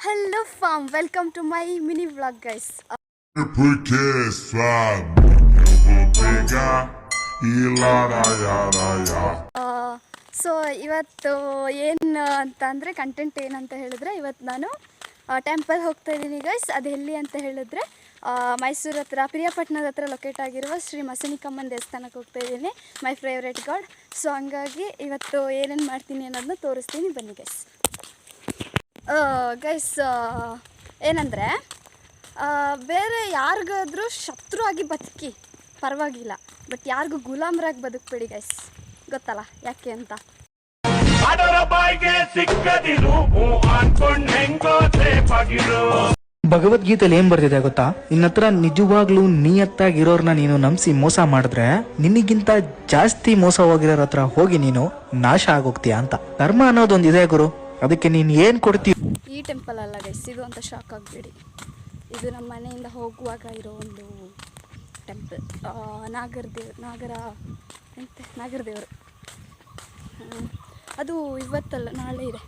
Hello fam, welcome to my mini vlog guys. Porque suave, eu vou pegar e laraiaraia. So ಇವತ್ತು ಏನು ಅಂತ ಅಂದರೆ content ಏನಂತ ಹೇಳಿದ್ರೆ ಇವತ್ತು ನಾನು ಟೆಂಪಲ್ ಹೋಗ್ತಾ ಇದ್ದೀನಿ ಗೈಸ್. ಅದು ಎಲ್ಲಿ ಅಂತ ಹೇಳಿದ್ರೆ ಮೈಸೂರು ಹತ್ರ ಪಿರಿಯಾಪಟ್ಟಣದ ಹತ್ರ ಲೊಕೇಟ್ ಆಗಿರುವ ಶ್ರೀ ಮಸನಿಕಮ್ಮನ ದೇವಸ್ಥಾನಕ್ಕೆ ಹೋಗ್ತಾ ಇದ್ದೀನಿ. My favourite god. ಸೊ ಹಂಗಾಗಿ ಇವತ್ತು ಏನೇನು ಮಾಡ್ತೀನಿ ಅನ್ನೋದನ್ನ ತೋರಿಸ್ತೀನಿ, ಬನ್ನಿ ಗೈಸ್. ಗೈಸ್ ಏನಂದರೆ ಬೇರೆ ಯಾರಿಗಾದ್ರೂ ಶತ್ರು ಆಗಿ ಬದುಕಿ ಪರವಾಗಿಲ್ಲ, ಬಟ್ ಯಾರಿಗೂ ಗುಲಾಮ್ರಾಗಿ ಬದುಕಬೇಡಿ ಗೈಸ್. ಗೊತ್ತಲ್ಲ ಯಾಕೆ ಅಂತ. ಭಗವದ್ಗೀತೆಯಲ್ಲಿ ಏನ್ ಬರ್ತಿದೆ ಗೊತ್ತಾ? ನಿನ್ನತ್ರ ನಿಜವಾಗ್ಲೂ ನಿಯತ್ತಾಗಿರೋರ್ನ ನೀನು ನಂಬಿಸಿ ಮೋಸ ಮಾಡಿದ್ರೆ ನಿನಗಿಂತ ಜಾಸ್ತಿ ಮೋಸ ಹೋಗಿರೋರ ಹತ್ರ ಹೋಗಿ ನೀನು ನಾಶ ಆಗೋಗ್ತೀಯ ಅಂತ. ಧರ್ಮ ಅನ್ನೋದೊಂದು ಇದೆ ಗುರು, ಅದಕ್ಕೆ ನೀನ್ ಏನ್ ಕೊಡ್ತೀವಿ. ಈ ಟೆಂಪಲ್ ಅಲ್ಲ ಗೈಸ್, ಇದು ಅಂತ ಶಾಕ್ ಆಗಬೇಡಿ. ಇದು ನಮ್ಮ ಮನೆಯಿಂದ ಹೋಗುವಾಗ ಇರೋ ಒಂದು ಟೆಂಪಲ್. ನಾಗರದೇವರು. ಅದು ಇವತ್ತಲ್ಲ, ನಾಳೆ ಇದೆ.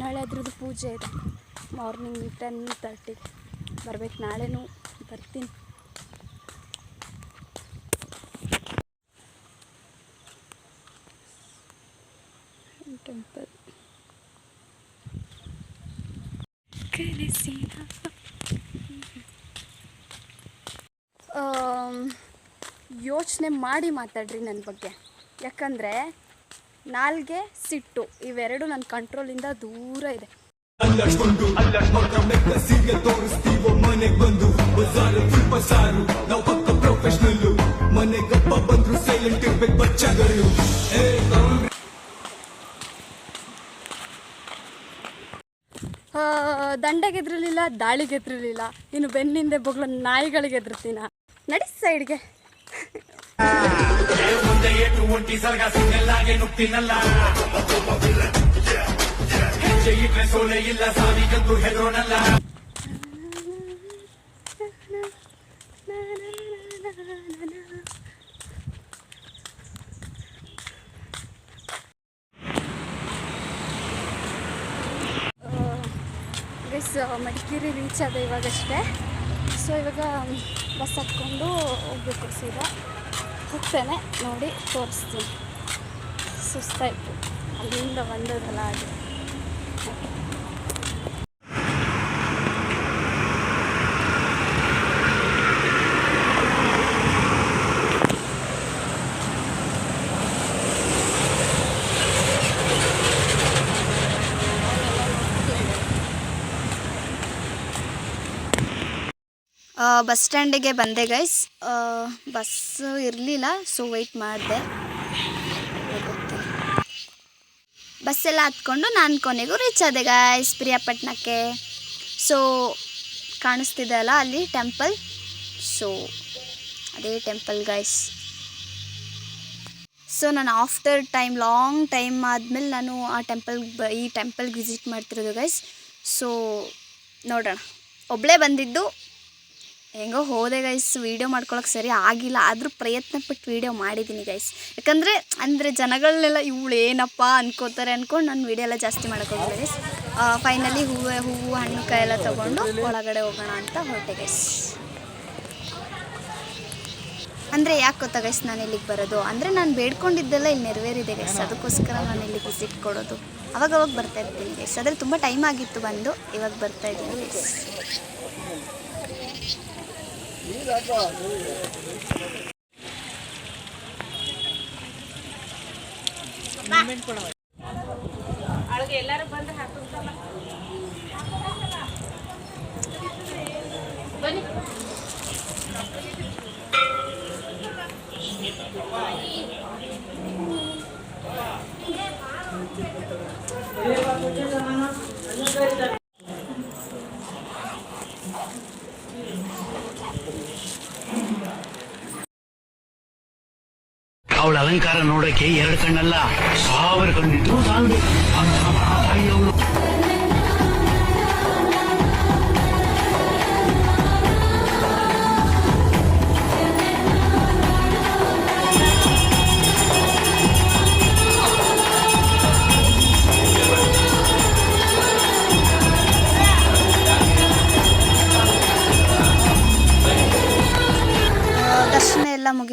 ನಾಳೆ ಅದ್ರದ್ದು ಪೂಜೆ ಇದೆ. ಮಾರ್ನಿಂಗ್ 10:30 ಬರ್ಬೇಕು. ನಾಳೆನೂ ಬರ್ತೀನಿ. ಟೆಂಪಲ್ ಯೋಚನೆ ಮಾಡಿ ಮಾತಾಡ್ರಿ ನನ್ನ ಬಗ್ಗೆ. ಯಾಕಂದರೆ ನಾಲ್ಗೆ, ಸಿಟ್ಟು ಇವೆರಡು ನನ್ನ ಕಂಟ್ರೋಲಿಂದ ದೂರ ಇದೆ. ದಂಡೆಗೆದ್ರಲಿಲ್ಲ, ದಾಳಿಗೆದ್ರಲಿಲ್ಲ, ಇನ್ನು ಬೆನ್ನಿಂದೆ ಬೊಗ್ಲ ನಾಯಿಗಳಿಗೆ ಎದುರ್ತೀನ. ನಡಿ ಸೈಡ್ಗೆ. ಗೈಸ್ ಮಡಿಕೇರಿ ರೀಚ್ ಆದ ಇವಾಗಷ್ಟೇ. ಸೊ ಇವಾಗ ಬಸ್ ಹತ್ಕೊಂಡು ಹೋಗ್ಬೇಕು. ಸೀದಾ ಹೋಗ್ತೇನೆ, ನೋಡಿ ತೋರಿಸ್ತೀನಿ. ಸುಸ್ತಾಯಿತು ಅಲ್ಲಿಂದ ಬಂದದಲ್ಲ ಅದು. ಬಸ್ ಸ್ಟ್ಯಾಂಡಿಗೆ ಬಂದೆ ಗೈಸ್. ಬಸ್ಸು ಇರಲಿಲ್ಲ, ಸೊ ವೆಯ್ಟ್ ಮಾಡಿದೆ. ಬಸ್ಸೆಲ್ಲ ಹತ್ಕೊಂಡು ನಾನು ಕೊನೆಗೂ ರೀಚ್ ಆದೆ ಗೈಸ್ ಪಿರಿಯಾಪಟ್ಟಣಕ್ಕೆ. ಸೊ ಕಾಣಿಸ್ತಿದೆ ಅಲ್ಲ ಅಲ್ಲಿ ಟೆಂಪಲ್. ಸೊ ಅದೇ ಟೆಂಪಲ್ ಗೈಸ್. ಸೊ ನಾನು ಆಫ್ಟರ್ ಲಾಂಗ್ ಟೈಮ್ ಆದಮೇಲೆ ನಾನು ಈ ಟೆಂಪಲ್ಗೆ ವಿಸಿಟ್ ಮಾಡ್ತಿರೋದು ಗೈಸ್. ಸೊ ನೋಡೋಣ. ಒಬ್ಬಳೇ ಬಂದಿದ್ದು, ಹೆಂಗೋ ಹೋದೆ ಗೈಸ್. ವೀಡಿಯೋ ಮಾಡ್ಕೊಳಕ್ಕೆ ಸರಿ ಆಗಿಲ್ಲ, ಆದರೂ ಪ್ರಯತ್ನ ಪಟ್ಟು ವೀಡಿಯೋ ಮಾಡಿದ್ದೀನಿ ಗೈಸ್. ಯಾಕಂದರೆ ಜನಗಳನ್ನೆಲ್ಲ ಇವಳು ಏನಪ್ಪ ಅನ್ಕೋತಾರೆ ಅಂದ್ಕೊಂಡು ನಾನು ವೀಡಿಯೋ ಎಲ್ಲ ಜಾಸ್ತಿ ಮಾಡೋಕ್ಕೋಗಿಲ್ಲ ಗೈಸ್. ಫೈನಲಿ ಹೂವು ಹಣ್ಣು ಕಾಯಿ ಎಲ್ಲ ತೊಗೊಂಡು ಒಳಗಡೆ ಹೋಗೋಣ ಅಂತ ಹೊರಟೆ ಗೈಸ್. ಅಂದರೆ ಯಾಕೆ ಗೊತ್ತಾ ಗೈಸ್ ನಾನು ಇಲ್ಲಿಗೆ ಬರೋದು ಅಂದರೆ, ನಾನು ಬೇಡ್ಕೊಂಡಿದ್ದೆಲ್ಲ ಇಲ್ಲಿ ನೆರವೇರಿದೆ ಗೈಸ್. ಅದಕ್ಕೋಸ್ಕರ ನಾನು ಇಲ್ಲಿಗೆ ವಿಸಿಟ್ ಕೊಡೋದು. ಅವಾಗ ಬರ್ತಾ ಇರ್ತೀನಿ ಗೈಸ್. ಆದರೆ ತುಂಬ ಟೈಮ್ ಆಗಿತ್ತು ಬಂದು, ಇವಾಗ ಬರ್ತಾ ಇದ್ದೀನಿ ಗೈಸ್. ಎಲ್ಲರೂ ಬಂದು ಹಾಕುತ್ತಲ್ಲ ಬನ್ನಿ. ಅವಳ ಅಲಂಕಾರ ನೋಡಕ್ಕೆ 2 ಕಣ್ಣಲ್ಲ 1000 ಕಣ್ಣಿದ್ರು ಸಾಲದು ಅಂತ ತಾಯಿ ಅವಳು.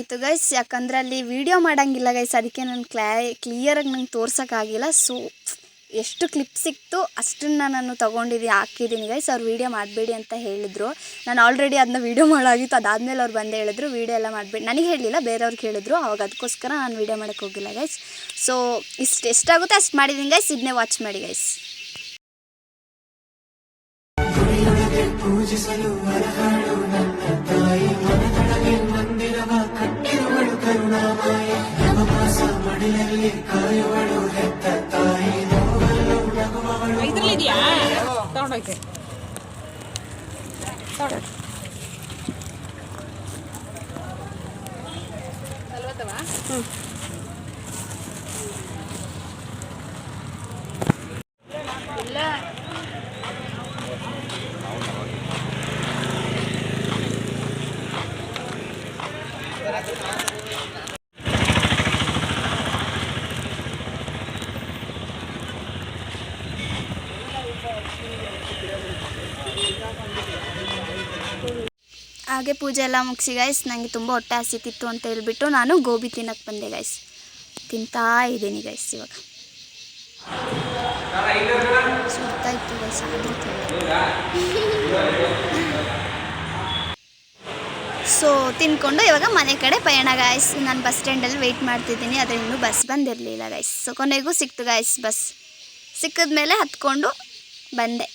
ಆಗಿತ್ತು ಗೈಸ್, ಯಾಕಂದರೆ ಅಲ್ಲಿ ವೀಡಿಯೋ ಮಾಡೋಂಗಿಲ್ಲ ಗೈಸ್, ಅದಕ್ಕೆ ನಾನು ಕ್ಲಿಯರಾಗಿ ನಂಗೆ ತೋರ್ಸೋಕ್ಕಾಗಿಲ್ಲ. ಸೊ ಎಷ್ಟು ಕ್ಲಿಪ್ ಸಿಕ್ತು ಅಷ್ಟನ್ನು ನಾನು ತೊಗೊಂಡಿದ್ದೀನಿ, ಹಾಕಿದ್ದೀನಿ ಗೈಸ್. ಅವ್ರು ವೀಡಿಯೋ ಮಾಡಬೇಡಿ ಅಂತ ಹೇಳಿದ್ರು. ನಾನು ಆಲ್ರೆಡಿ ಅದನ್ನ ವೀಡಿಯೋ ಮಾಡಾಗಿತ್ತು. ಅದಾದಮೇಲೆ ಅವ್ರು ಬಂದು ಹೇಳಿದ್ರು ವೀಡಿಯೋ ಎಲ್ಲ ಮಾಡಬೇಡಿ. ನನಗೆ ಹೇಳಲಿಲ್ಲ, ಬೇರೆಯವ್ರಿಗೆ ಹೇಳಿದ್ರು. ಅವಾಗ ಅದಕ್ಕೋಸ್ಕರ ನಾನು ವೀಡಿಯೋ ಮಾಡೋಕ್ಕೆ ಹೋಗಿಲ್ಲ ಗೈಸ್. ಸೊ ಎಷ್ಟಾಗುತ್ತೆ ಅಷ್ಟು ಮಾಡಿದ್ದೀನಿ ಗೈಸ್. ಇದನ್ನೇ ವಾಚ್ ಮಾಡಿ ಗೈಸ್. ಇದ್ರಲ್ಲಿದೆಯಾ ತಗೊಂಡೋಯ್ತೆ ಸಲ್ವತ್ತವಾ? ಇಲ್ಲ ಹಾಗೆ ಪೂಜೆ ಎಲ್ಲ ಮುಗಿಸಿ ಗೈಸ್, ನನಗೆ ತುಂಬ ಹೊಟ್ಟೆ ಹಸಿತಿತ್ತು ಅಂತ ಹೇಳ್ಬಿಟ್ಟು ನಾನು ಗೋಬಿ ತಿನ್ನಕ್ಕೆ ಬಂದೆ ಗೈಸ್. ತಿಂತಾ ಇದ್ದೀನಿ ಗೈಸ್. ಇವಾಗ ಸುಡ್ತಾ ಇತ್ತು ಗೈಸ್, ಆದರೂ ಸೊ ತಿನ್ಕೊಂಡು ಇವಾಗ ಮನೆ ಕಡೆ ಪಯಣ ಗೈಸ್. ನಾನು ಬಸ್ ಸ್ಟ್ಯಾಂಡಲ್ಲಿ ವೆಯ್ಟ್ ಮಾಡ್ತಿದ್ದೀನಿ, ಆದರೆ ಇನ್ನೂ ಬಸ್ ಬಂದಿರಲಿಲ್ಲ ಗೈಸ್. ಸೊ ಕೊನೆಗೂ ಸಿಕ್ತು ಗೈಸ್ ಬಸ್. ಸಿಕ್ಕಿದ್ಮೇಲೆ ಹತ್ಕೊಂಡು ಬಂದೆ.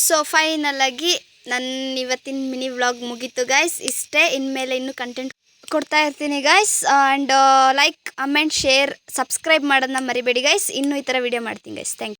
ಸೊ ಫೈನಲಾಗಿ ನನ್ನ ಇವತ್ತಿನ ಮಿನಿ ವ್ಲಾಗ್ ಮುಗೀತು ಗೈಸ್. ಇಷ್ಟೇ, ಇನ್ಮೇಲೆ ಇನ್ನೂ ಕಂಟೆಂಟ್ ಕೊಡ್ತಾ ಇರ್ತೀನಿ guys. And like, comment, share, subscribe ಮಾಡೋದನ್ನ ಮರಿಬೇಡಿ ಗೈಸ್. ಇನ್ನೂ ಈ ಥರ ವೀಡಿಯೋ ಮಾಡ್ತೀನಿ ಗೈಸ್. Thank you.